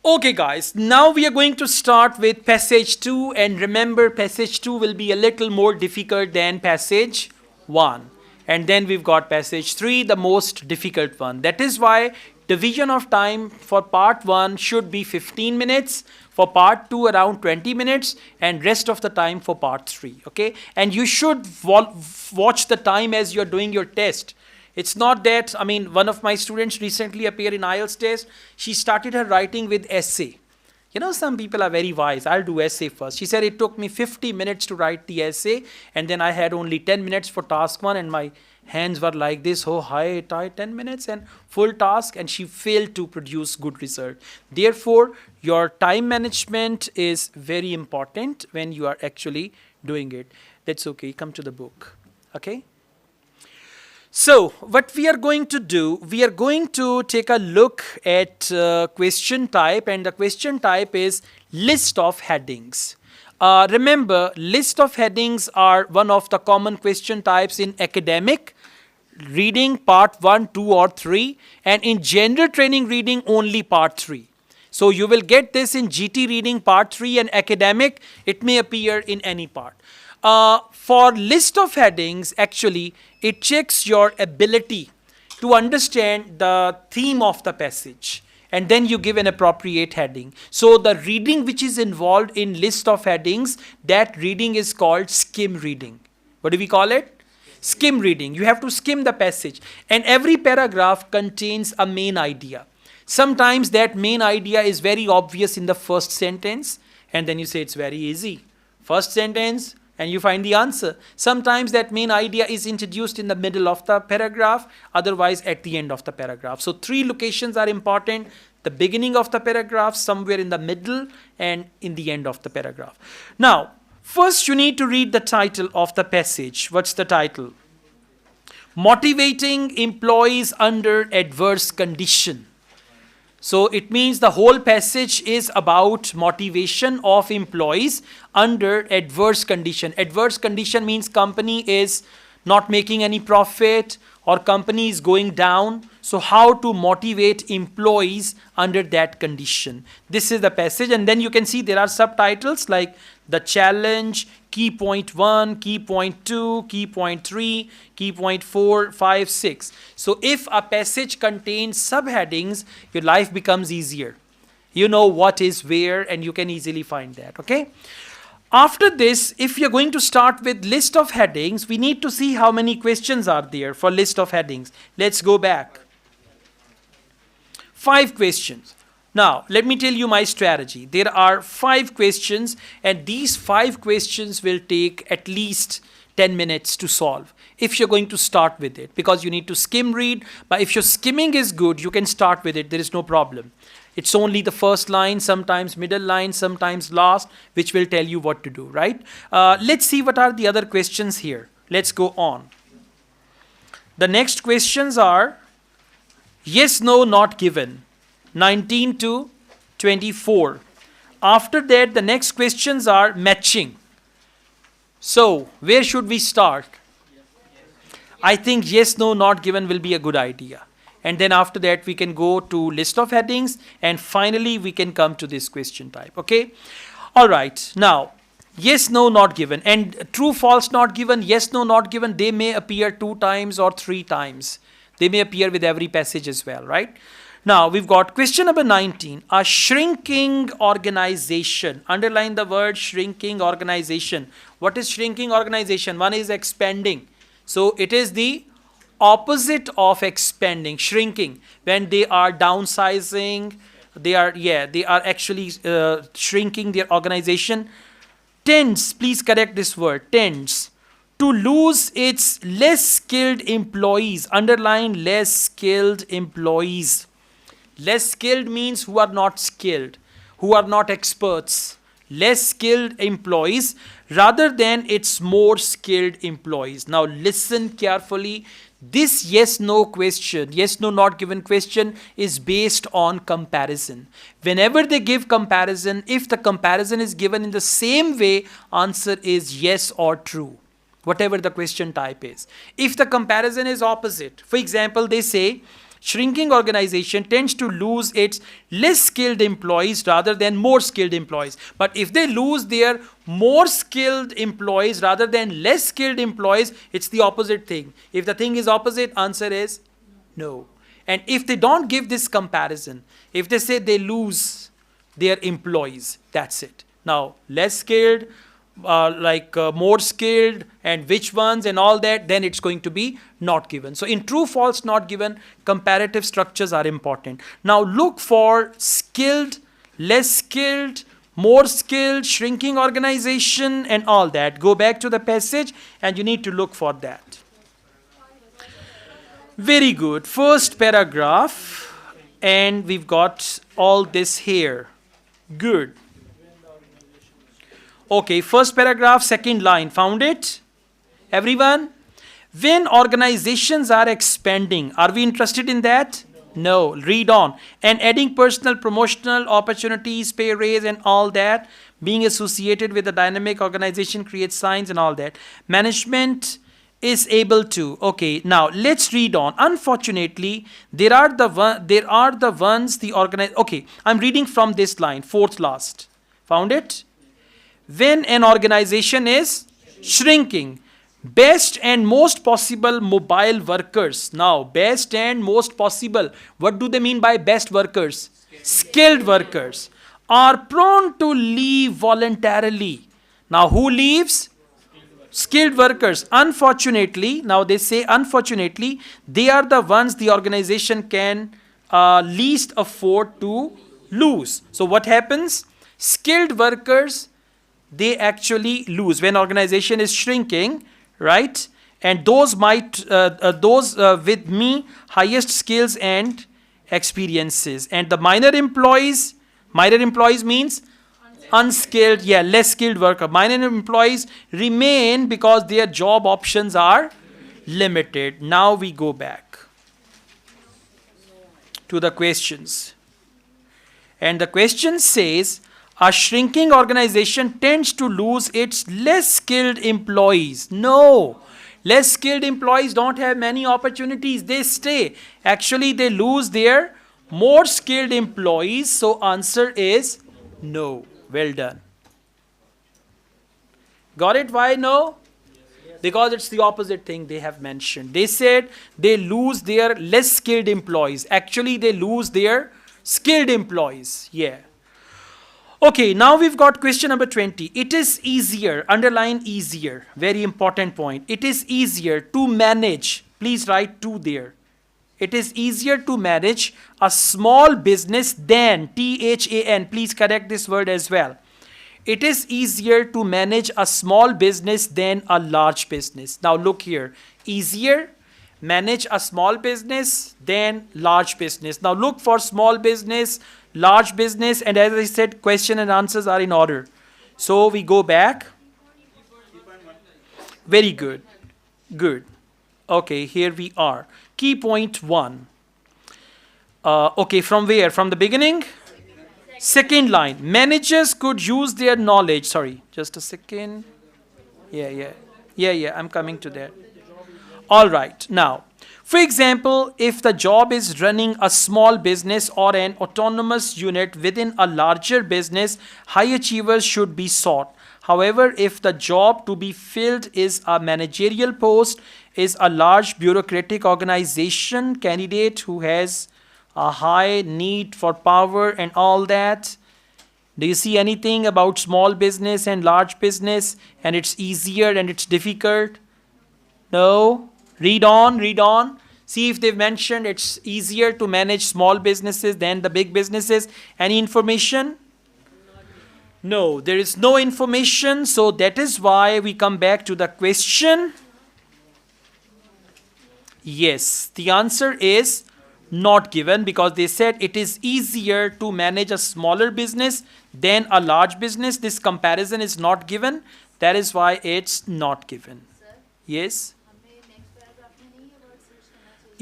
Okay guys, now we are going to start with passage 2, and remember passage 2 will be a little more difficult than passage 1. And then we've got passage 3, the most difficult one. That is why division of time for part 1 should be 15 minutes, for part 2 around 20 minutes, and rest of the time for part 3. Okay, and you should watch the time as you're doing your test. It's not that, one of my students recently appeared in IELTS test. She started her writing with essay. You know, some people are very wise. I'll do essay first. She said it took me 50 minutes to write the essay, and then I had only 10 minutes for task 1, and my hands were like this, oh, hi, 10 minutes and full task, and she failed to produce good result. Therefore, your time management is very important when you are actually doing it. That's okay. Come to the book. Okay? So, what we are going to do, we are going to take a look at question type, and the question type is list of headings. Remember, list of headings are one of the common question types in academic reading part 1, 2 or 3, and in general training reading only part 3. So, you will get this in GT reading part 3, and academic, it may appear in any part. For list of headings, actually, it checks your ability to understand the theme of the passage, and then you give an appropriate heading. So the reading which is involved in list of headings, that reading is called skim reading. What do we call it? Skim reading. You have to skim the passage, and every paragraph contains a main idea. Sometimes that main idea is very obvious in the first sentence, and then you say it's very easy. First sentence, and you find the answer. Sometimes that main idea is introduced in the middle of the paragraph, otherwise at the end of the paragraph. So 3 locations are important: the beginning of the paragraph, somewhere in the middle, and in the end of the paragraph. Now, first you need to read the title of the passage. What's the title? Motivating employees under adverse condition. So it means the whole passage is about motivation of employees under adverse condition. Adverse condition means company is not making any profit or company is going down. So how to motivate employees under that condition. This is the passage, and then you can see there are subtitles like the challenge, key point 1, key point 2, key point 3, key point 4, 5, 6. So if a passage contains subheadings, your life becomes easier. You know what is where, and you can easily find that, okay? After this, if you're going to start with list of headings, we need to see how many questions are there for list of headings. Let's go back. 5 questions. Now, let me tell you my strategy. There are 5 questions, and these 5 questions will take at least 10 minutes to solve if you're going to start with it, because you need to skim read. But if your skimming is good, you can start with it. There is no problem. It's only the first line, sometimes middle line, sometimes last, which will tell you what to do, right? Let's see what are the other questions here. Let's go on. The next questions are yes, no, not given. 19 to 24. After that, the next questions are matching. So, where should we start? I think yes, no, not given will be a good idea. And then after that, we can go to list of headings, and finally, we can come to this question type, okay? All right, now, yes, no, not given, and true, false, not given, yes, no, not given, they may appear 2 times or 3 times. They may appear with every passage as well, right? Now, we've got question number 19, a shrinking organization. Underline the word shrinking organization. What is shrinking organization? One is expanding. So, it is the opposite of expanding, shrinking. When they are downsizing, they are actually shrinking their organization. Tends, please correct this word, tends to lose its less skilled employees. Underline less skilled employees. Less skilled means who are not skilled, who are not experts. Less skilled employees rather than its more skilled employees. Now listen carefully. This yes no question, yes no not given question is based on comparison. Whenever they give comparison, if the comparison is given in the same way, answer is yes or true, whatever the question type is. If the comparison is opposite, for example, they say shrinking organization tends to lose its less skilled employees rather than more skilled employees. But if they lose their more skilled employees rather than less skilled employees, it's the opposite thing. If the thing is opposite, answer is no. And if they don't give this comparison, if they say they lose their employees, that's it. Now, less skilled, more skilled, and which ones and all that, then it's going to be not given. So in true, false, not given, comparative structures are important. Now look for skilled, less skilled, more skilled, shrinking organization, and all that. Go back to the passage and you need to look for that. Very good. First paragraph, and we've got all this here. Good. Okay, first paragraph, second line. Found it? Everyone? When organizations are expanding, are we interested in that? No. Read on. And adding personal promotional opportunities, pay raise and all that, being associated with a dynamic organization creates signs and all that. Management is able to. Okay, now let's read on. Unfortunately, there are the ones the organize. Okay, I'm reading from this line, fourth last. Found it? When an organization is shrinking, best and most possible mobile workers. Now, best and most possible. What do they mean by best workers? Skilled workers are prone to leave voluntarily. Now, who leaves? Skilled workers. Unfortunately, now they say unfortunately, they are the ones the organization can least afford to lose. So what happens? Skilled workers, they actually lose when organization is shrinking, right? And those with me highest skills and experiences. And the minor employees means unskilled, less skilled worker. Minor employees remain because their job options are limited. Now we go back to the questions. And the question says, a shrinking organization tends to lose its less skilled employees. No, less skilled employees don't have many opportunities. They stay. Actually, they lose their more skilled employees. So answer is no. Well done. Got it? Why no? Because it's the opposite thing they have mentioned. They said they lose their less skilled employees. Actually, they lose their skilled employees. Yeah. Okay, now we've got question number 20. It is easier, underline easier, very important point. It is easier to manage, please write to there. It is easier to manage a small business than, T-H-A-N, please correct this word as well. It is easier to manage a small business than a large business. Now look here, easier, manage a small business than large business. Now look for small business, large business, and as I said, question and answers are in order. So we go back. Very good. Good. Okay, here we are. Key point 1. Okay, from where? From the beginning? Second line. Managers could use their knowledge. Sorry, just a second. Yeah, I'm coming to that. All right, now. For example, if the job is running a small business or an autonomous unit within a larger business, high achievers should be sought. However, if the job to be filled is a managerial post, is a large bureaucratic organization, candidate who has a high need for power and all that. Do you see anything about small business and large business, and it's easier and it's difficult? No? Read on, read on. See if they've mentioned it's easier to manage small businesses than the big businesses. Any information? No, there is no information. So that is why we come back to the question. Yes, the answer is not given because they said it is easier to manage a smaller business than a large business. This comparison is not given. That is why it's not given. Yes?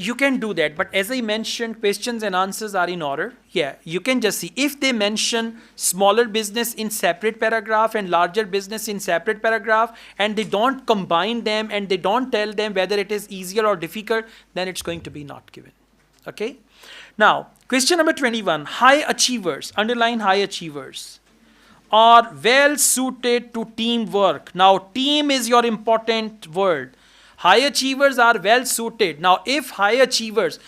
You can do that, but as I mentioned, questions and answers are in order. Yeah, you can just see if they mention smaller business in separate paragraph and larger business in separate paragraph, and they don't combine them and they don't tell them whether it is easier or difficult, then it's going to be not given. Okay. Now, question number 21. High achievers, underline high achievers, are well suited to teamwork. Now, team is your important word. High achievers are well suited. Now, if high achievers,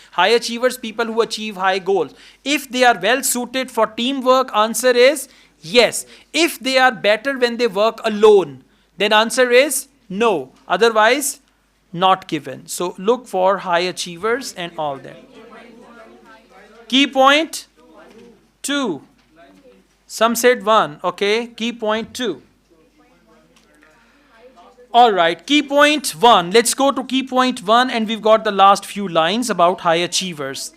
people who achieve high goals, if they are well suited for teamwork, answer is yes. If they are better when they work alone, then answer is no. Otherwise, not given. So, look for high achievers and all that. Key point 2. Some said 1. Okay, key point 2. All right, key point 1. Let's go to key point 1 and we've got the last few lines about high achievers.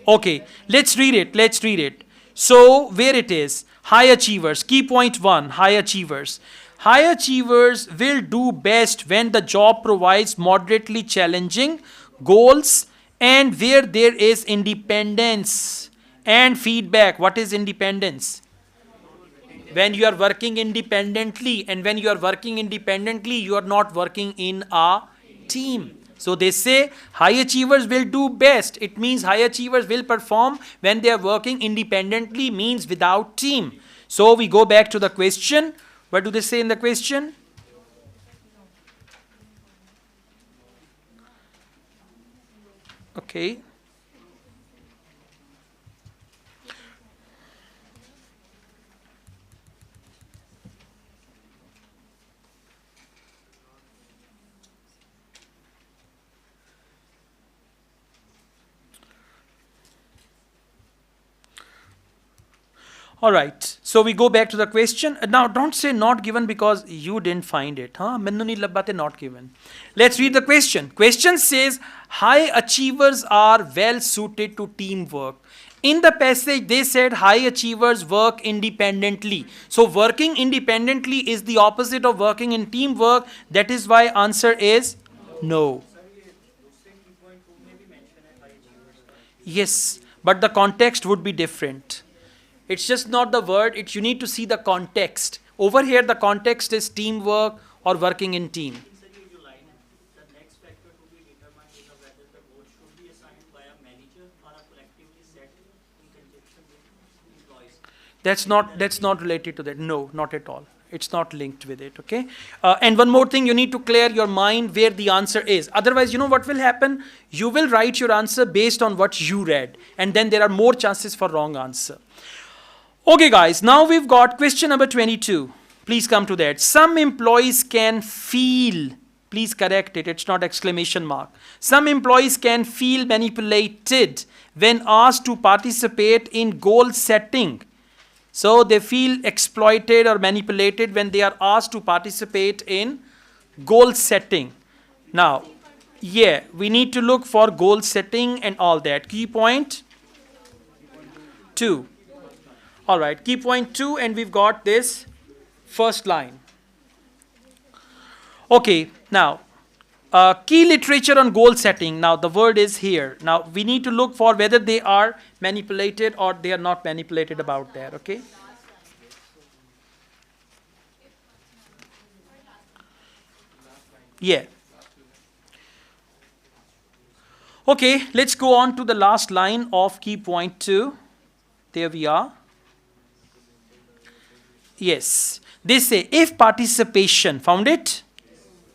Okay, let's read it. So, where it is? High achievers. Key point 1. High achievers. High achievers will do best when the job provides moderately challenging goals and where there is independence and feedback. What is independence? When you are working independently, and when you are working independently, you are not working in a team. So they say high achievers will do best. It means high achievers will perform when they are working independently, means without team. So we go back to the question. What do they say in the question? Okay. All right. So we go back to the question. Now, don't say not given because you didn't find it. Mainu nahi labba te not given. Let's read the question. Question says, high achievers are well suited to teamwork. In the passage, they said high achievers work independently. So working independently is the opposite of working in teamwork. That is why answer is no. Yes, but the context would be different. It's just not the word, you need to see the context. Over here, the context is teamwork or working in team. That's not related to that. No, not at all. It's not linked with it, okay? And one more thing, you need to clear your mind where the answer is. Otherwise, you know what will happen? You will write your answer based on what you read. And then there are more chances for wrong answer. Okay guys, now we've got question number 22. Please come to that. Some employees can feel, please correct it, it's not exclamation mark. Some employees can feel manipulated when asked to participate in goal setting. So they feel exploited or manipulated when they are asked to participate in goal setting. Now, yeah, we need to look for goal setting and all that. Key point 2. All right, key point 2, and we've got this first line. Okay, now, key literature on goal setting. Now, the word is here. Now, we need to look for whether they are manipulated or they are not manipulated about that, okay? Yeah. Okay, let's go on to the last line of key point 2. There we are. Yes, they say if participation, found it?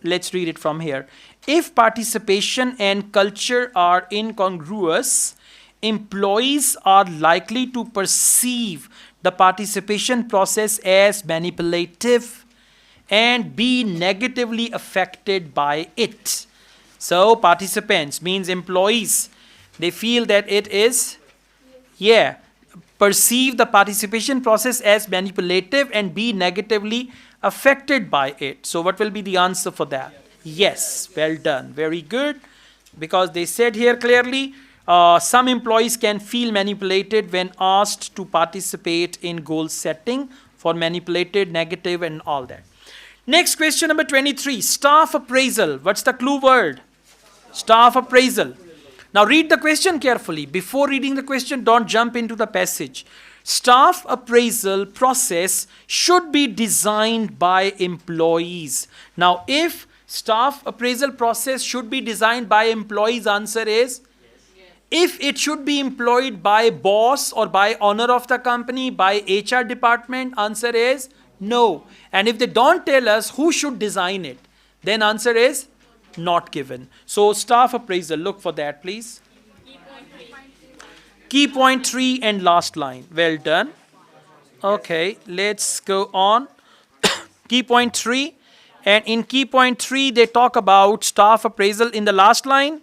Let's read it from here. If participation and culture are incongruous, employees are likely to perceive the participation process as manipulative and be negatively affected by it. So participants means employees. They feel that it is, yeah, perceive the participation process as manipulative and be negatively affected by it. So what will be the answer for that? Yes, well done, very good. Because they said here clearly, some employees can feel manipulated when asked to participate in goal setting, for manipulated, negative and all that. Next question number 23, staff appraisal. What's the clue word? Staff appraisal. Now read the question carefully. Before reading the question, don't jump into the passage. Staff appraisal process should be designed by employees. Now if staff appraisal process should be designed by employees, answer is If it should be employed by boss or by owner of the company, by HR department, answer is no. And if they don't tell us who should design it, then answer is not given. So staff appraisal, look for that please. Key point 3 and last line. Well done. Okay, let's go on. Key point 3. And in key point 3, they talk about staff appraisal in the last line.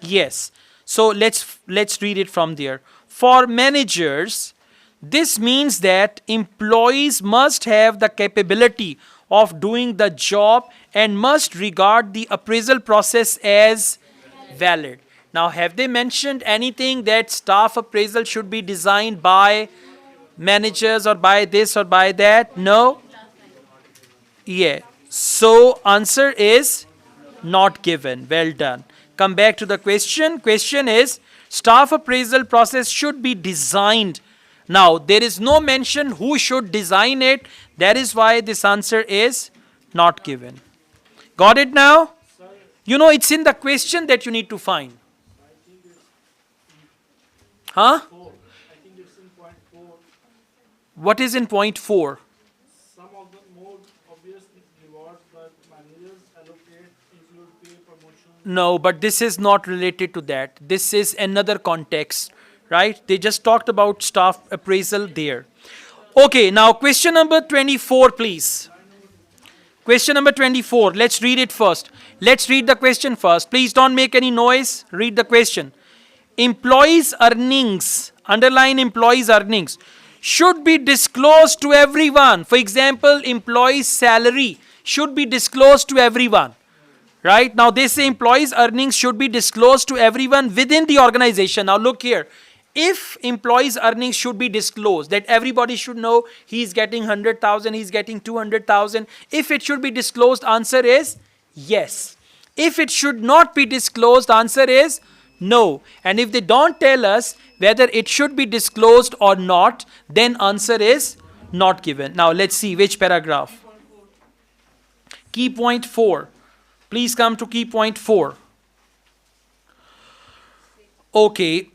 Yes. So let's read it from there. For managers, this means that employees must have the capability of doing the job and must regard the appraisal process as valid. Now, have they mentioned anything that staff appraisal should be designed by managers or by this or by that? No? Yeah. So, answer is not given. Well done. Come back to the question. Question is, staff appraisal process should be designed. Now, there is no mention who should design it. That is why this answer is not given. Got it now? You know, it's in the question that you need to find. Huh? I think it's in point 4. What is in point 4? Some of the more obvious rewards that managers allocate include pay, promotion. No, but this is not related to that. This is another context, right? They just talked about staff appraisal there. Okay, now question number 24, please. Question number 24. Let's read it first. Let's read the question first. Please don't make any noise. Read the question. Employees' earnings, underline employees' earnings, should be disclosed to everyone. For example, employees' salary should be disclosed to everyone. Right? Now they say employees' earnings should be disclosed to everyone within the organization. Now look here. If employees' earnings should be disclosed, that everybody should know he's getting 100,000, he's getting 200,000. If it should be disclosed, answer is yes. If it should not be disclosed, answer is no. And if they don't tell us whether it should be disclosed or not, then answer is not given. Now let's see which paragraph. Key point 4. Please come to key point 4. Okay.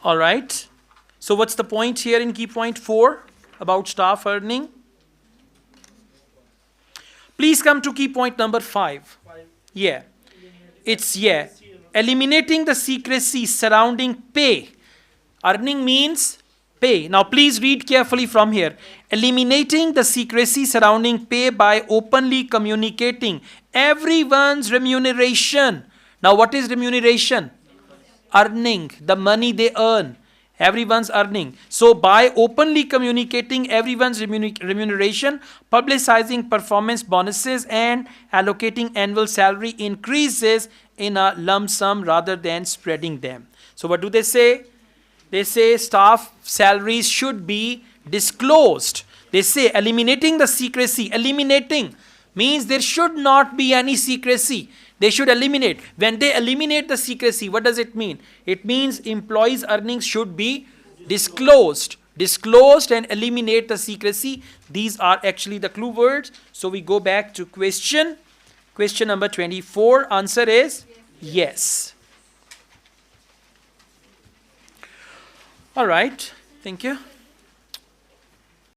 All right. So what's the point here in key point 4 about staff earning? Please come to key point number 5. Yeah. It's, yeah. Eliminating the secrecy surrounding pay. Earning means pay. Now please read carefully from here. Eliminating the secrecy surrounding pay by openly communicating everyone's remuneration. Now what is remuneration? Earning, the money they earn. Everyone's earning. So by openly communicating everyone's remuneration, publicizing performance bonuses and allocating annual salary increases in a lump sum rather than spreading them. So what do they say? They say staff salaries should be disclosed. They say eliminating the secrecy. Eliminating means there should not be any secrecy. They should eliminate. When they eliminate the secrecy, what does it mean? It means employees' earnings should be disclosed. Disclosed and eliminate the secrecy. These are actually the clue words. So we go back to question. Question number 24. Answer is yes. All right. Thank you.